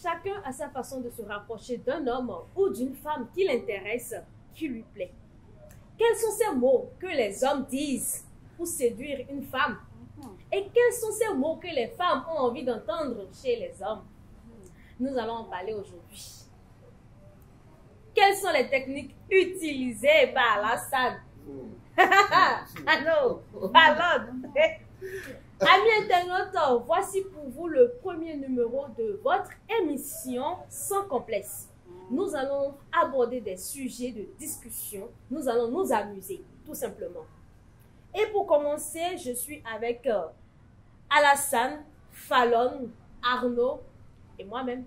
Chacun a sa façon de se rapprocher d'un homme ou d'une femme qui l'intéresse, qui lui plaît. Quels sont ces mots que les hommes disent pour séduire une femme? Et quels sont ces mots que les femmes ont envie d'entendre chez les hommes? Nous allons en parler aujourd'hui. Quelles sont les techniques utilisées par Alassane? Allô, ballade. Amis internautes, voici pour vous le premier numéro de votre émission Sans complexe. Nous allons aborder des sujets de discussion. Nous allons nous amuser, tout simplement. Et pour commencer, je suis avec Alassane, Fallon, Arnaud et moi-même.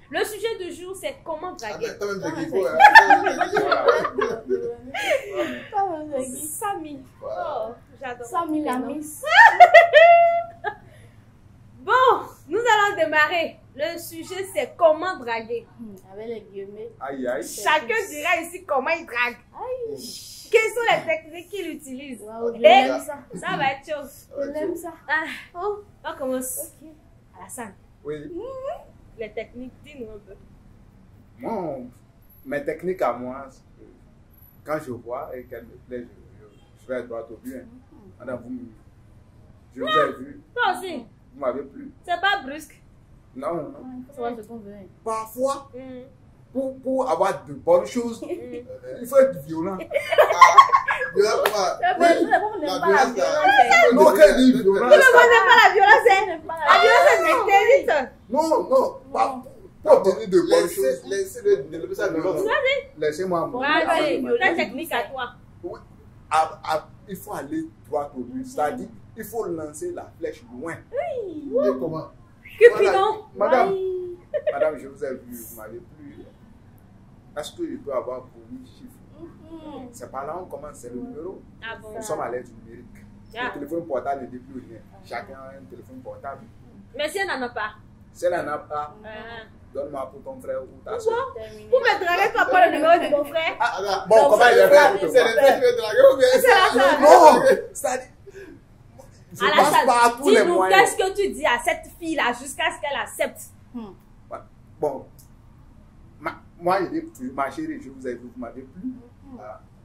Le sujet du jour, c'est comment draguer. Samy. Oh, j'adore. Samy la miss. Bon, nous allons démarrer. Le sujet, c'est comment draguer. Avec les guillemets. Aïe, aïe. Chacun dira ici comment il drague. Aïe. Quelles sont les techniques qu'il utilise? Wow, je Et l'aime ça. ça va être chaud. Je l'aime ça. Ah, Oh, on commence. ok. Alassane, Oui. les techniques, dis-nous un peu. Moi, mes techniques à moi, c'est que quand je vois et qu'elle me plaît, je vais droit au but. Hein. Madame, je vous ai vu, Toi aussi, vous m'avez plu. c'est pas brusque. Non, non. Il faut savoir ce qu'on veut. Parfois, Mm. pour avoir de bonnes choses, il faut être violent. Violent quoi? Mais nous n'aimons pas la violence. Non, qu'elle dit violent. Tout le monde n'aime pas la violence, hein? N'aime pas La violence est interdite. Non, non, pas pour obtenir de bonnes choses. Laissez-le développer sa violence. Laissez-moi moi. Vas-y, ta technique à toi. Oui. Il faut aller droit au but. C'est-à-dire, il faut lancer la flèche loin. Et comment? Cupidon. Madame, Oui. madame, je vous ai vu, vous m'avez plu. Est-ce que je peux avoir pour 8 chiffres? C'est par là on commence, c'est le numéro. Ah bon? Nous sommes à l'ère du numérique. Ah. Le téléphone portable ne dit plus rien. Chacun a un téléphone portable. Mais si elle n'en a pas. Si elle n'en a pas, Ah. donne-moi pour ton frère ou ta soeur. Terminé. Pour me draguer, tu vas prendre le numéro de mon frère. Alors, Bon, comment il est fait? c'est les frères qui veulent draguer ou bien C'est la sœur. Non! C'est-à-dire, je passe Alassane, par tous les dis-nous moyens. qu'est-ce que tu dis à cette fille-là jusqu'à ce qu'elle accepte. Bon, moi, je dis toujours, ma chérie, je vous ai vu, vous m'avez plu.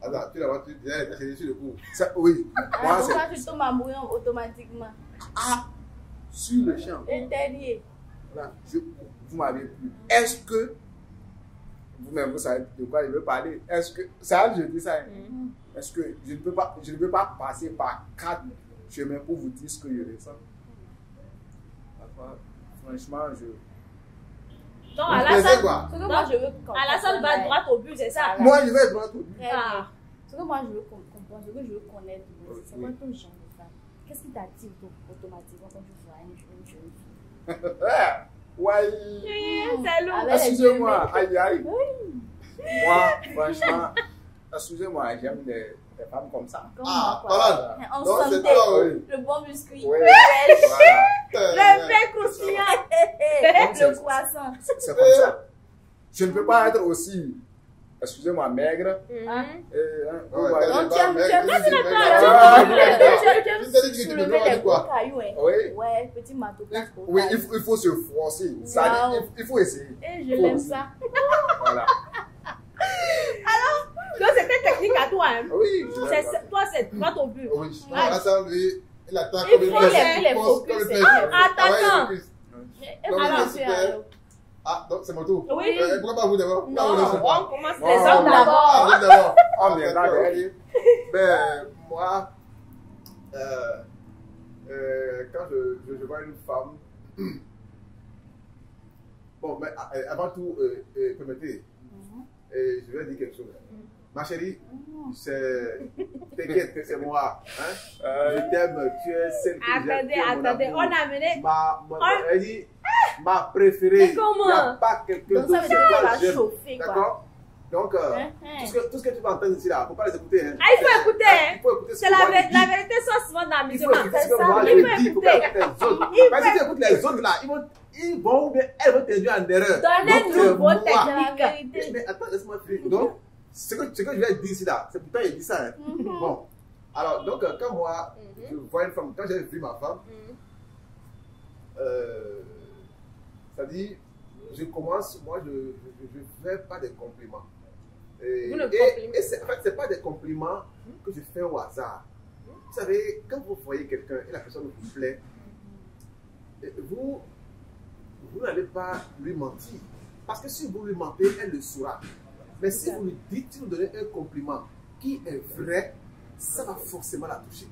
Attends, tu l'as vu, tu es sur le coup. Oui, moi, Alors, pourquoi c'est. tu tombes amoureux automatiquement? Ah, sur le champ. Interdit. Là, vous m'avez plu. Est-ce que vous-même vous savez de quoi je veux parler? Est-ce que ça, je dis ça. Est-ce que je ne peux pas passer par 4 chemins pour vous dire ce que je ressens? Franchement, Donc, Vous Alassane, plaisez quoi? Ce que moi je veux comprendre. Alassane va droit au but, c'est ça? Voilà. moi, je vais droit au but. Très Ah. bien. Ce que moi je veux comprendre, ce que je veux connaître, c'est quoi Oui. ton genre de femme? Qu'est-ce qui t'attire automatiquement quand tu vois une jeune fille? Ouais. C'est lourd. Avec les Excusez-moi, guillemets. aïe aïe. Moi, franchement, excusez-moi, j'aime des femmes comme ça. Comme Ah, moi, quoi. voilà. En Donc, c'est santé, toi, oui. le bon biscuit, Oui. fraîche, Voilà. Le fait croustillant. le croissant. C'est comme ça. Je ne peux pas être aussi, excusez-moi, maigre. Hein? Vous Ouais, voyez. Donc, t'es tu aimes pas bien mec, tu tu aimes dis, Ah, Je t'ai dit que tu soulever peux pas les dire quoi? gros cailloux, hein. Oui. Ouais, petit marteau. Oui, il faut se forcer. Ça, Wow. il faut essayer. Et je l'aime ça. Voilà. Donc, c'est ta technique à toi. Hein. Oui, je vais voir. Toi, c'est droit au but. Oui. Alassane, lui, il attend Il comme une faut flèche. les Il pense focus, comme une c'est flèche. ça. Ah ouais, Attaquant. il focus. Et Non, voilà, mais tu c'est as- super. Ah, donc c'est mon tour. Oui. Pourquoi pas vous d'abord? Non, Pourquoi vous ne On savez pas? commence Oh. les hommes Ah, d'abord. vous d'abord. Ah, mais là, d'accord. regardez. Ben, moi, quand je vois une femme, bon, mais avant tout, permettez, je vais dire quelque chose. Ma chérie, t'inquiète, c'est moi. Hein? Je t'aime, tu es celle que j'aime. Attendez, tu es mon attendez. amour. On a mené. Elle dit, ma préférée. Mais comment? Il n'y a pas quelqu'un Donc ça d'autre veut dire que que ça va j'aime. chauffer, quoi. D'accord? Donc, tout ce que tu vas entendre ici, là, il ne faut pas les écouter. Hein. Ah, il faut écouter. Il faut écouter C'est la vérité soit souvent dans la il musique. faut écouter ce que moi je dis, il faut pas écouter les autres. Parce que si tu écoutes les autres, là, ils vont ou bien elles vont t'induire en erreur. Donnez-nous vos C'est la techniques. vérité. Mais attends, laisse-moi finir. Donc, ce que je vais dire ici, là, c'est pourtant il dit ça. Hein. Bon, alors, donc, quand moi, je vois une femme, quand j'ai vu ma femme, c'est-à-dire, je commence, moi, je ne fais pas des compliments. Et en fait, ce n'est pas des compliments que je fais au hasard. Vous savez, quand vous voyez quelqu'un et la personne vous plaît, vous n'allez pas lui mentir. Parce que si vous lui mentez, elle le saura. Mais si vous lui dites, si vous donnez un compliment qui est vrai, ça va forcément la toucher.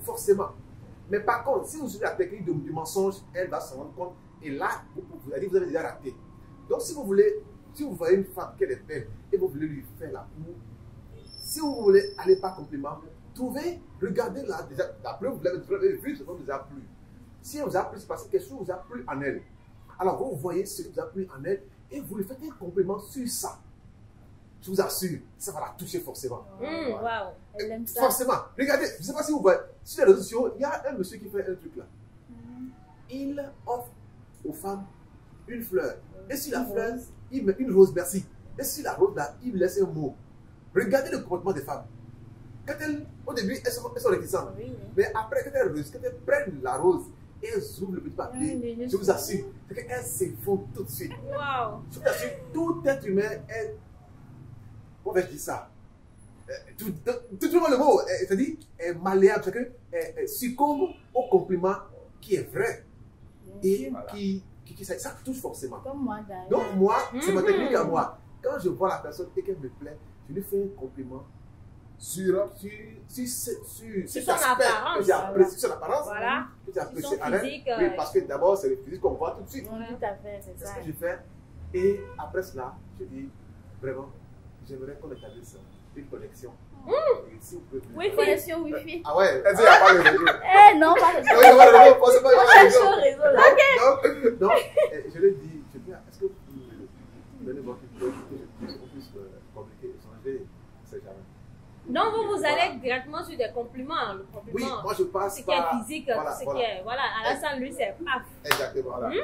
Forcément. Mais par contre, si vous suivez la technique du mensonge, elle va s'en rendre compte. Et là, vous avez déjà raté. Donc, si vous voyez une femme qu'elle est belle et vous voulez lui faire l'amour, si vous voulez aller par compliment, regardez là, déjà, la preuve, vous l'avez vu, ça vous a plu. Si elle vous a plu, c'est parce que quelque chose vous a plu en elle. Alors, vous voyez ce qui vous a plu en elle et vous lui faites un compliment sur ça. Je vous assure, ça va la toucher forcément. Wow. Elle aime ça. Forcément. Regardez, je ne sais pas si vous voyez, sur les réseaux sociaux, il y a un monsieur qui fait un truc là. Il offre aux femmes une fleur. Et sur la fleur, il met une rose, merci. Et sur la rose là, il laisse un mot. Regardez le comportement des femmes. Au début, elles sont réticentes. Mais après, quand elles prennent la rose et elles ouvrent le petit papier, je vous assure, c'est qu'elles s'effondrent tout de suite. Wow. Je vous assure, tout être humain est. Comment vais-je dire ça? Tout le monde le mot, c'est-à-dire, est malléable, chacun succombe au compliment qui est vrai. Et ça touche forcément. Comme moi, donc moi, c'est ma technique à moi. Quand je vois la personne et qu'elle me plaît, je lui fais un compliment sur son apparence. Que j'ai apprécié, son apparence, voilà. que j'ai apprécié en elle. Oui, parce que d'abord, c'est le physique qu'on voit tout de suite. Tout à fait, c'est ça. C'est ce que je fais. Et après cela, je dis, vraiment, j'aimerais qu'on établisse une connexion. Si vous pouvez... Oui, connexion Wi-Fi. Ah ouais, elle dit, il n'y a pas de réseau. Non, pas de réseau. Oui, pas de réseau, pas de réseau. Réseau là. Donc, je lui dis, est-ce que vous me donnez votre idée pour qu'on puisse communiquer, échanger, c'est jamais. Donc, vous allez directement sur des compliments. Le compliment, oui, moi je passe tout ce qui est physique, voilà, tout ce qui est. Voilà, Alassane, lui, c'est paf. Exactement, voilà.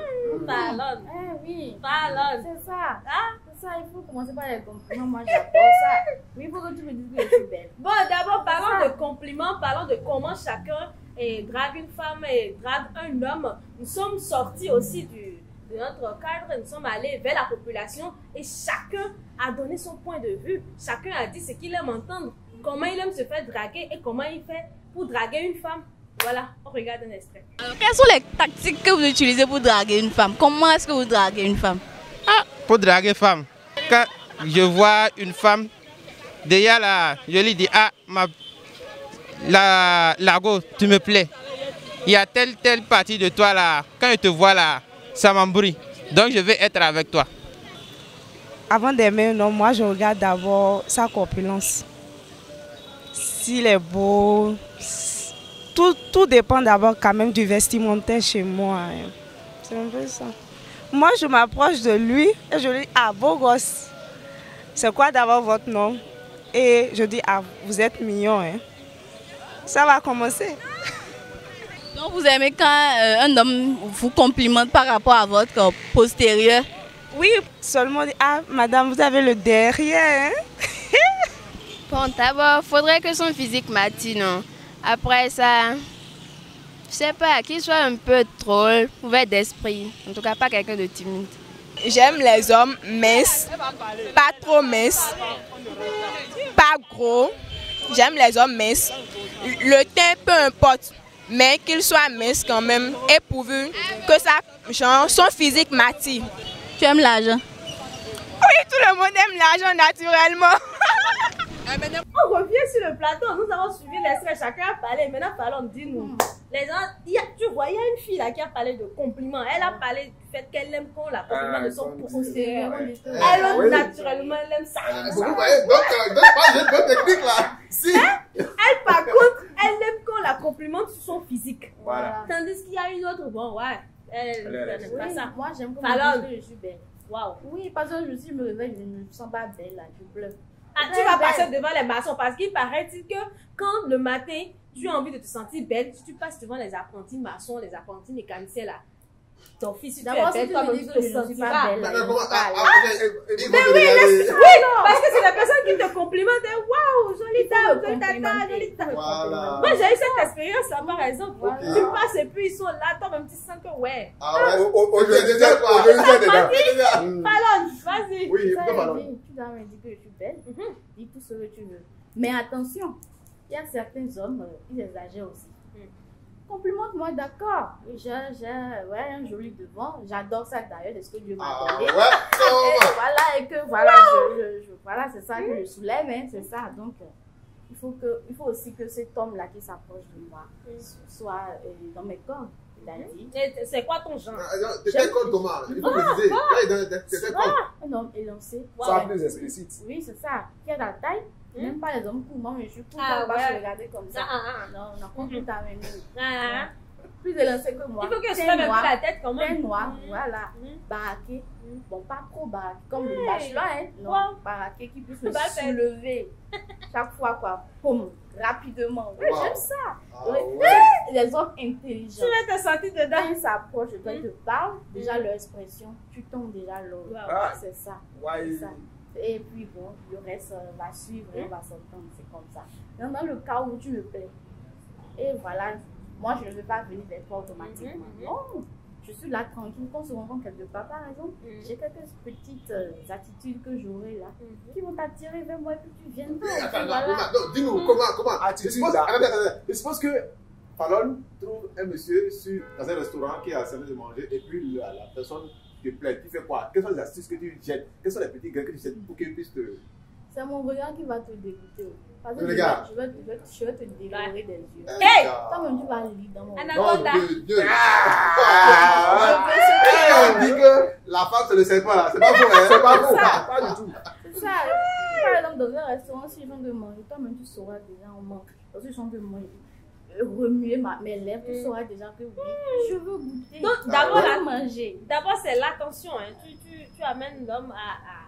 Parlons. Oui. Parlons. C'est ça. C'est ça, il faut commencer par les compliments. Moi, j'adore ça. Oui, il faut que tu me dises que je suis belle. Bon, d'abord, parlons de compliments, parlons de comment chacun drague une femme et drague un homme. Nous sommes sortis aussi de notre cadre, nous sommes allés vers la population et chacun a donné son point de vue. Chacun a dit ce qu'il aime entendre, comment il aime se faire draguer et comment il fait pour draguer une femme. Voilà, on regarde un extrait. Alors, quelles sont les tactiques que vous utilisez pour draguer une femme? Comment est-ce que vous draguez une femme? Pour draguer une femme, quand je vois une femme, déjà là, je lui dis, Lago, tu me plais. Il y a telle partie de toi là, quand je te vois là, ça m'embrouille. Donc je vais être avec toi. Avant d'aimer un homme, moi je regarde d'abord sa corpulence. S'il est beau, tout dépend d'abord quand même du vestimentaire chez moi. C'est un peu ça. Moi je m'approche de lui et je lui dis, beau gosse, c'est quoi d'abord votre nom? Et je dis, vous êtes mignon. Hein. Ça va commencer. Donc vous aimez quand un homme vous complimente par rapport à votre postérieur? Oui, seulement dit, madame, vous avez le derrière. Hein? Bon, d'abord, faudrait que son physique m'attire, non? Après ça, je sais pas, qu'il soit un peu drôle, ouvert d'esprit. En tout cas, pas quelqu'un de timide. J'aime les hommes minces, pas trop minces, pas gros. J'aime les hommes minces. Le teint, peu importe, mais qu'il soit mince quand même, et pourvu que son physique m'attire. Tu aimes l'argent? Oui, tout le monde aime l'argent naturellement. On revient sur le plateau, nous avons suivi l'extrait, chacun a parlé. Maintenant, parlons, dis-nous. Les gens, tu vois, il y a une fille là qui a parlé de compliments. Elle a parlé du fait qu'elle aime qu'on la complimente de son postérieur. Elle, naturellement, elle aime ça. Vous voyez, donc j'ai une bonne technique là. Si. Elle, par contre, elle aime qu'on la complimente sur son physique. Voilà. Tandis qu'il y a une autre, bon, ouais. Elle n'aime pas ça. Moi, j'aime qu'on me dise que je suis belle. Waouh. Oui, parce que je me réveille, je ne me sens pas belle là, je pleure. Ah, tu vas passer devant les maçons parce qu'il paraît-il que quand le matin, tu as envie de te sentir belle, si tu passes devant les apprentis maçons, les apprentis mécaniciens là, ton fils, si tu es D'abord, si belle, tu toi-même me tu dis te que je ne suis pas sentiras. belle, Mais je ne comment- suis pas Mais oui, oui, parce que c'est la personne qui te complimente. Waouh, jolie dame, jolie tata, jolie tata. Voilà. Moi, j'ai eu cette expérience là, par exemple. Ok. Tu passes et puis ils sont là, toi-même tu sens que ouais. Ah ouais. Aujourd'hui, C'est déjà quoi? aujourd'hui, c'est dedans. Mm. Ballon, vas-y. Oui, Ça, pourquoi elle pardon? dit, tu dois me dire que je suis belle, Mhm. dis tout ce que tu veux. Mais attention, il y a certains hommes, ils exagèrent aussi. Complimente-moi, d'accord. J'ai ouais, un joli devant. J'adore ça d'ailleurs, c'est ce que Dieu m'a Ah donné. ouais. Et voilà, et que voilà, voilà, c'est ça que je soulève, hein, c'est ça. Donc, il faut aussi que cet homme-là qui s'approche de moi soit dans mes cordes. Il a dit. Et c'est quoi ton genre? T'étais comme Thomas. Il faut préciser. T'étais comme. Un homme élancé. Ça plus explicite. Oui, c'est ça. Qui a la taille. Même pas les hommes courts. Moi, je suis court. Ah, On va ouais. se regarder comme ça. Non, on a compris ta même. Ah, Plus élancé que moi. il faut que je Teint sois même noir, la tête quand teint même. noir, voilà. Mhm. Baraqué. Bon, pas trop baraqué. Comme Hey. le bachelor, hein. Non, Wow. baraqué qui puisse me Bah, fait. soulever. Chaque fois, quoi. Poum, rapidement. Oui, Wow. j'aime ça. Ah Oui. ouais. Les hommes intelligents. Tu vas te sentir dedans. Quand ils s'approchent de toi, ils te parlent, déjà leur expression, tu tombes déjà là. Wow. Ah. C'est ça. Ouais. C'est ça. Et puis bon, le reste va suivre et on va s'entendre, c'est comme ça. Donc, dans le cas où tu me plais, et voilà, moi je ne vais pas venir vers toi automatiquement. Non, je suis là tranquille. Quand on se rencontre quelque part, par exemple, j'ai quelques petites attitudes que j'aurai là qui vont t'attirer vers moi et puis tu viens de Mais voir. attends, Voilà. non, dis-nous comment. Attitude, Je suppose, là. attends. Je suppose que Fallon trouve un monsieur dans un restaurant qui a servi de manger et puis la personne te plaît. Tu fais quoi? Quelles sont les astuces que tu jettes? Quels sont les petits grains que tu jettes pour qu'il puisse te. C'est mon regard qui va te dégoûter. Parce que Le je regard. vais te dévorer des yeux. Hey! Toi-même, tu vas lire dans mon regard. Anaconda. Non, de Dieu. Ah. On dit que la femme, c'est le serpent là. C'est pas faux, hein? C'est pas faux, ça. pas du tout. C'est ça. Par exemple, dans un restaurant, si ils sont de manger, toi-même, tu sauras déjà en manque. Parce qu'ils sont de manger. Remuer mes lèvres, tu sauras déjà que oui, je veux goûter. Donc, d'abord, je la- veux manger. D'abord, c'est l'attention. Hein. Tu amènes l'homme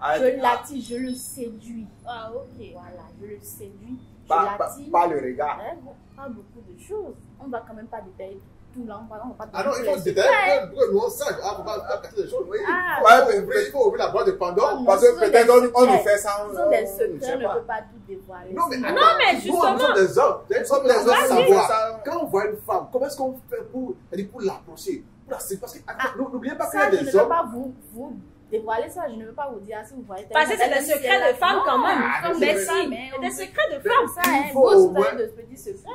à... Je l'attire, je le séduis. Ah, ok. Voilà, je le séduis. Je Pas l'attire. le regard. Hein, pas beaucoup de choses. On va quand même pas détailler tout là. On va pas Ah non, il faut se détailler. détailler pour que nous on sache. Ah, faut pas casser des choses. Oui. Ah, Ouais, Il faut ouvrir la boîte de Pandore. non, Parce ce que sont peut-être des on nous secrets. fait ça. Ce sont des je secrets, sais on ne pas. peut pas tout dévoiler. Non, mais Sinon- attends, mais nous, justement. nous sommes des hommes. Nous sommes des hommes Vas-y. savoir. Quand on voit une femme, comment est-ce qu'on fait pour l'approcher? Parce que, n'oubliez pas qu'il y Ça, a je ne des veux hommes. pas vous dévoiler ça. Je ne veux pas vous dire si vous voyez. Parce que c'est des secrets de femmes quand même. Comme Mais des si, femmes, hein, des on- secrets de Comme femmes. ça, Il hein, faut vous au aussi, vous moins- avez de petits secrets.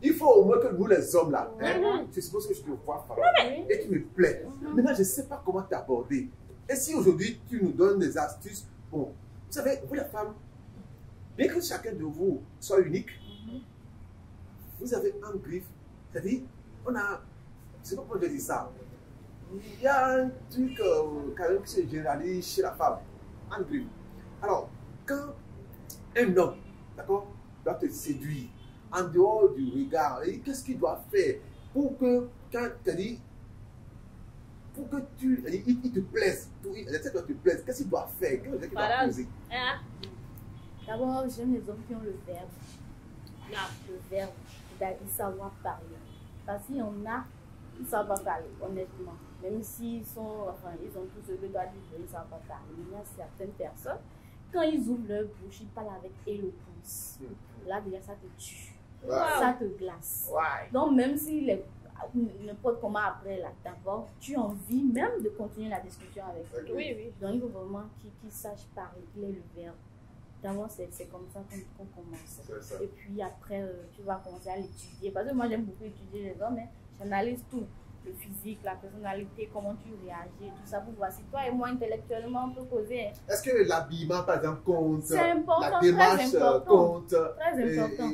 Il faut au moins que nous, les hommes, là, hein, Mhm. je suppose que je te vois, Farah, Oui. et tu me plais. Maintenant, je ne sais pas comment t'aborder. Et si aujourd'hui, tu nous donnes des astuces, bon, vous savez, vous, les femmes, bien que chacun de vous soit unique, vous avez un griffe. C'est-à-dire, on a, je ne sais pas comment je dis ça. Il y a un truc quand même qui se généralise chez la femme. Un griffe. Alors, quand un homme, d'accord, doit te séduire, en dehors du regard, et qu'est-ce qu'il doit faire pour que, quand tu dis, pour que il te plaise, il doit te plaise, qu'est-ce qu'il doit faire? Qu'est-ce qu'il doit Voilà. poser? Hein? D'abord, j'aime les hommes qui ont le verbe. Le verbe, c'est-à-dire savoir parler. Parce qu'il y en a qui ne savent pas parler, honnêtement. Même s'ils sont, enfin, ils ont tout ce que doit dire, ils ne savent pas parler. Mais il y a certaines personnes, quand ils ouvrent leur bouche, ils parlent avec éloquence. Là, déjà, ça te tue. Ouais. Ça te glace. Ouais. Donc, même s'il est n'importe comment après, là, d'abord, tu as envie même de continuer la discussion avec eux. Oui, oui. Donc, il faut vraiment qu'ils sachent parler, qu'il ait le verbe. D'abord, c'est comme ça qu'on commence. C'est ça. Et puis après, tu vas commencer à l'étudier. Parce que moi, j'aime beaucoup étudier les hommes. Hein. J'analyse tout. Le physique, la personnalité, comment tu réagis, tout ça pour voir si toi et moi, intellectuellement, on peut causer. Hein. Est-ce que l'habillement, par exemple, compte? C'est important, La démarche très important. compte? Très important.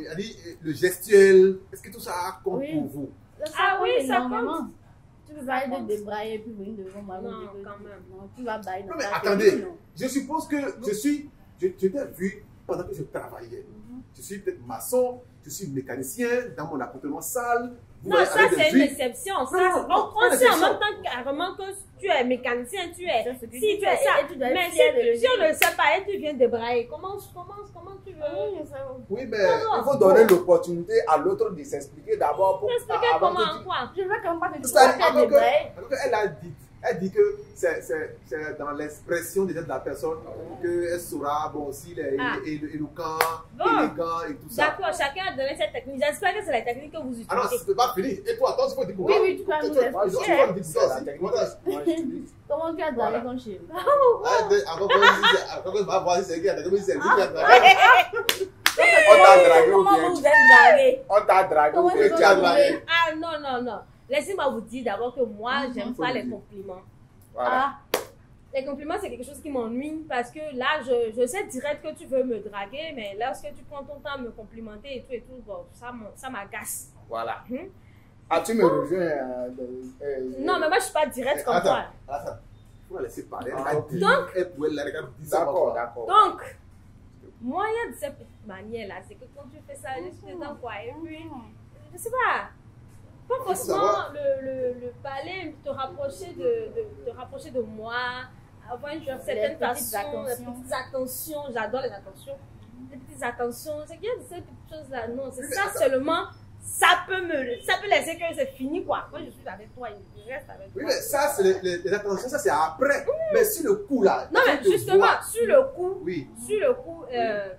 Le gestuel, est-ce que tout ça compte Oui. pour vous? Ça Ah compte oui, ça énormément. compte. Tu peux pas être débraillé et puis venir devant moi. Non, me dire que- quand même. Non, tu vas bailler dans Non, mais ta attendez. tête, non. Je suppose que je t'ai vu pendant que je travaillais. Je suis peut-être maçon, je suis mécanicien dans mon appartement sale. Non, ça c'est une exception. On sait en même temps carrément que tu es mécanicien, tu es. Si tu es ça. Mais si on ne le sait pas et tu viens de brailler, comment tu veux? Oui, mais il faut donner l'opportunité à l'autre de s'expliquer d'abord. Expliquer comment, quoi? Je ne veux quand même pas que tu sois elle dit que c'est dans l'expression déjà de la personne qu'elle saura, bon, s'il est éloquent, élégant et tout ça. D'accord, chacun a donné cette technique. J'espère que c'est la technique que vous utilisez. Ah non, c'est pas fini. Et toi, attends, il faut dire pourquoi. Oui, tu vas nous expliquer. Comment tu as dragué ton chéri? Encore que je vais voir si c'est qui a dragué, c'est lui qui a dragué. On t'a dragué ou Comment bien vous êtes dragué? on t'a dragué ou bien tu as dragué. Ah non. Laissez-moi vous dire d'abord que moi, j'aime pas les compliments. Voilà. Les compliments, c'est quelque chose qui m'ennuie parce que là, je sais direct que tu veux me draguer, mais lorsque tu prends ton temps à me complimenter et tout, bon, ça m'agace. Voilà. Ah, tu me rejoins. Non, mais moi, je suis pas direct comme toi. Attends, il faut la laisser parler. Donc, elle pouvait la regarder. D'accord. Donc, moi, il y a de cette petite manière là, c'est que quand tu fais ça, je suis dedans quoi, et puis, je sais pas forcément le palais, te rapprocher de moi, avoir une certaine façon, les petites attentions, j'adore les attentions, c'est qu'il y a de ces petites choses là, non, c'est ça seulement, ça peut laisser que c'est fini quoi, moi je suis avec toi, je reste avec toi. Oui, mais ça, c'est les attentions, ça c'est après, mais sur le coup là. Non, mais justement, sur le coup,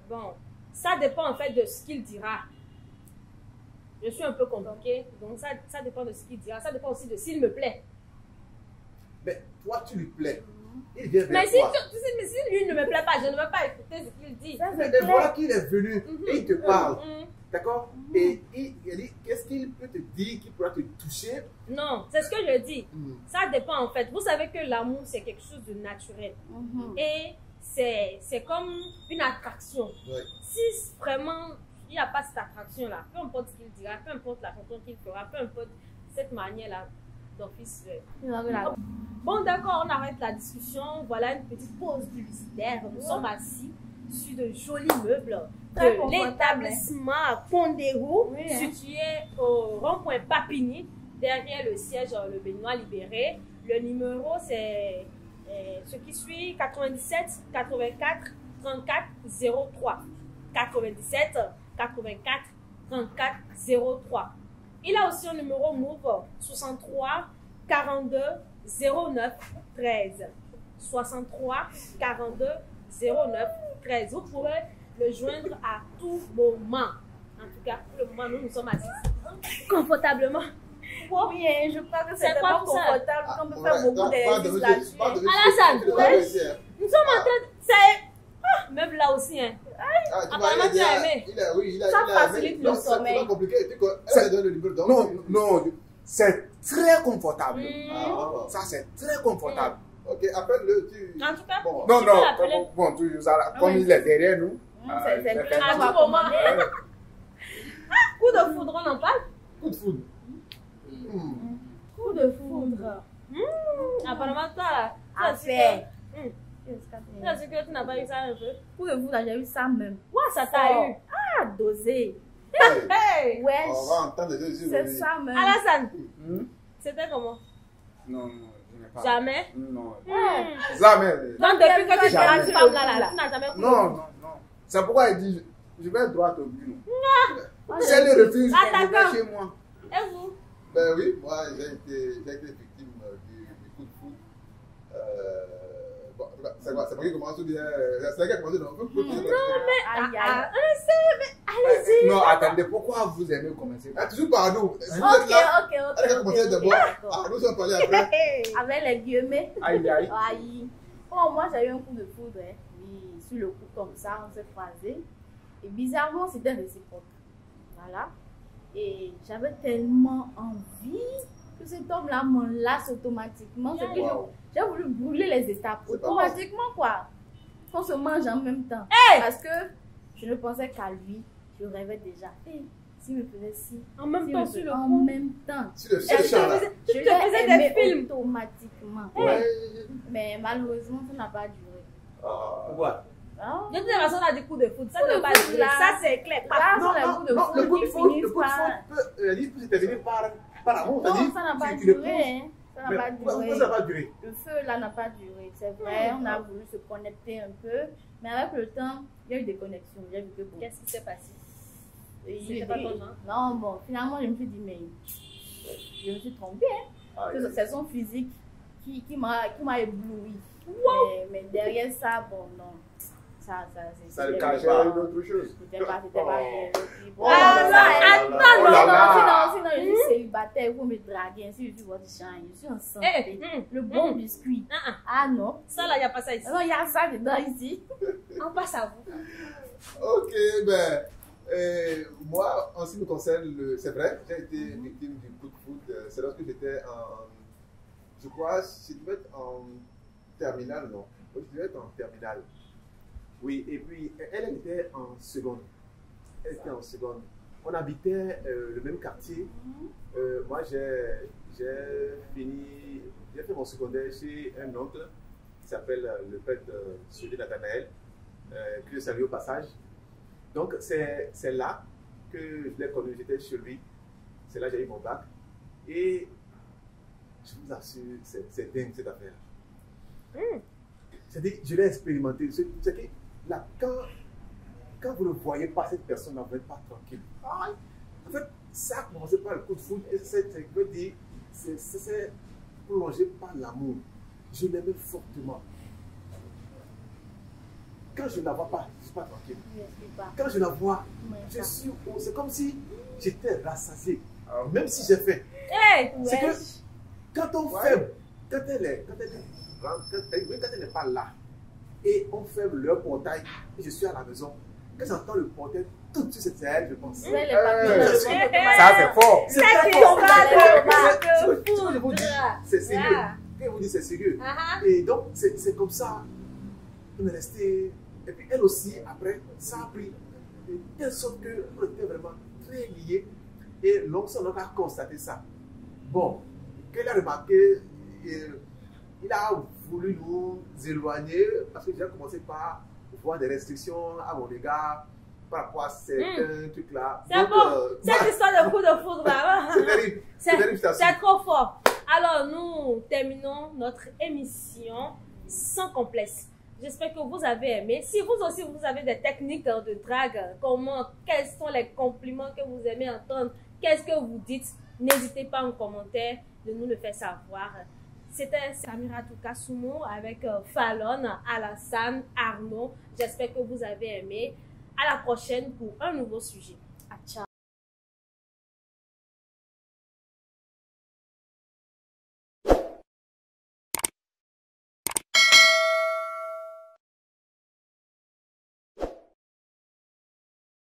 bon, ça dépend en fait de ce qu'il dira. Je suis un peu compliquée, donc ça dépend de ce qu'il dira. Ça dépend aussi de s'il me plaît. Mais toi, tu lui plais. Il vient vers mais toi. Mais si lui ne me plaît pas, je ne veux pas écouter ce qu'il dit. Mais voilà qu'il est venu et il te parle. D'accord? Et il dit, qu'est-ce qu'il peut te dire qui pourra te toucher? Non, c'est ce que je dis. Ça dépend en fait. Vous savez que l'amour, c'est quelque chose de naturel. Et c'est comme une attraction. Si vraiment il n'y a pas cette attraction-là, peu importe ce qu'il dira, peu importe la façon qu'il fera, peu importe cette manière-là d'office. Bon, d'accord, on arrête la discussion. Voilà une petite pause publicitaire. Nous sommes assis sur de jolis meubles de l'établissement Pondérou, situé au rond-point Papini, derrière le siège Le Béninois Libéré. Le numéro, c'est ce qui suit 97 84 34 03. 97 84 34 03. Il a aussi un numéro Move 63 42 09 13. 63 42 09 13. Vous pourrez le joindre à tout moment. En tout cas, pour le moment, nous sommes assis confortablement. Oui, je crois que c'est tellement confortable qu'on peut faire beaucoup d'exercices là-dessus. Alassane, nous sommes en train de... Meuble là aussi, hein. Apparemment, tu as aimé. Ça facilite le sommeil. C'est pas compliqué. Non, c'est très confortable. Ça, c'est très confortable. Ok, appelle-le. En tout cas, bon, comme il est derrière nous. C'est à tout moment. Coup de foudre, on en parle? Coup de foudre. Coup de foudre. Apparemment, toi, là, c'est que tu n'as pas eu ça un peu. Coup de foudre, j'ai eu ça même. Ouais, ça t'a eu. Ah, dosé. Hey! Ouais. On va entendre les yeux. C'est ça même. Alassane, c'était comment? Non, je n'ai pas. Jamais? Non. Jamais. Donc, depuis que tu es là, tu parles là, tu n'as jamais coupé. Non. C'est pourquoi il dit, je vais droit au but. Si elle refuse, je vais chez moi. Et vous? Ben oui, moi j'ai été victime du coup de foudre. Bon, c'est pas qui commence ou bien. C'est là qui a commencé non? Non, mais. Allez-y. Non, attendez, pourquoi vous aimez commencer? Toujours par nous. Ok. Elle a commencé d'abord. Nous sommes parlés après. Avec les guillemets. Aïe. Oh, moi j'ai eu un coup de foudre. Oui, sur le coup comme ça, on s'est croisés. Et bizarrement, c'était réciproque. Voilà. Et j'avais tellement envie que cet homme-là m'enlace automatiquement. C'est que j'ai voulu brûler les étapes automatiquement, quoi. On se mange en même temps. Parce que je ne pensais qu'à lui. Je rêvais déjà. S'il me faisait ci. En même temps, sur le coup. En même temps. Sur le champ-là. Tu te faisais des films automatiquement. Mais malheureusement, ça n'a pas duré. Pourquoi? Non. De toute façon, on a des coups de foot. Ça ne veut pas foot, dire. là. Ça, c'est clair. Là, Non, sont les non, coups de non, foot le coup de qui foot, finissent peut se terminer par amour. Non, C'est-à-dire, ça n'a pas tu le duré. poses. Hein. Ça n'a Mais pas pourquoi duré. ça n'a pas duré? Le feu là n'a pas duré, c'est vrai, on a voulu se connecter un peu, mais avec le temps, il y a eu des connexions. J'ai vu que bon. Qu'est-ce qui s'est passé? C'était pas ton genre? Non, bon, finalement, je me suis dit, mais je me suis trompée. Hein. Ah, Que c'est son physique qui m'a ébloui. Mais derrière ça, bon, non. Ça Ça le c'était cachait pas- une autre chose. C'était pas sinon je suis célibataire, vous me draguez, si je suis votre chien, je suis enceinte. Le bon biscuit. Ah non. Ça, là, il n'y a pas ça ici. Non, il y a ça dedans ici. On passe à vous. Ok, ben, moi, en ce qui me concerne, c'est vrai, j'ai été victime du coup de foot. C'est lorsque j'étais je crois, je devais être en terminale, non? Oui, je devais être en terminale. Oui, et puis, elle était en seconde. Elle était en seconde. On habitait le même quartier. Moi, j'ai fait mon secondaire chez un oncle qui s'appelle le père Sylvie Nathanaël, que je salue au passage. Donc, c'est là que je l'ai connu, j'étais chez lui. C'est là que j'ai eu mon bac. Et je vous assure, c'est dingue cette affaire. C'est-à-dire, je l'ai expérimenté. C'est que là, quand vous ne voyez pas cette personne-là, vous n'êtes pas tranquille. En fait, ça a commencé par le coup de foot. Et c'est prolongé par l'amour. Je l'aimais fortement. Quand je ne la vois pas, je ne suis pas tranquille. Quand je la vois, je suis. C'est comme si j'étais rassasié. Même si j'ai fait. C'est que quand on ferme, quand elle n'est pas là, et on ferme leur portail, et je suis à la maison, quand j'entends le portail, tout de suite c'est elle, je pense. Ça, c'est fort. C'est très fort. C'est sérieux. Quand je vous dis c'est sérieux. Et donc, c'est comme ça. On est resté. Et puis elle aussi, après, ça a pris. De telle sorte qu'on était vraiment très liés. Et l'oncle a constaté ça. Bon, qu'elle a remarqué, il a voulu nous éloigner parce que j'ai commencé par voir des restrictions à mon égard par rapport à certains trucs-là. C'est bon, cette histoire de coup de foudre là. C'est terrible. C'est trop fort. Alors, nous terminons notre émission sans complexe. J'espère que vous avez aimé. Si vous aussi, vous avez des techniques de drague, quels sont les compliments que vous aimez entendre, qu'est-ce que vous dites, n'hésitez pas en commentaire de nous le faire savoir. C'était Samira Toukassoumou avec Fallon, Alassane, Arnaud. J'espère que vous avez aimé. À la prochaine pour un nouveau sujet.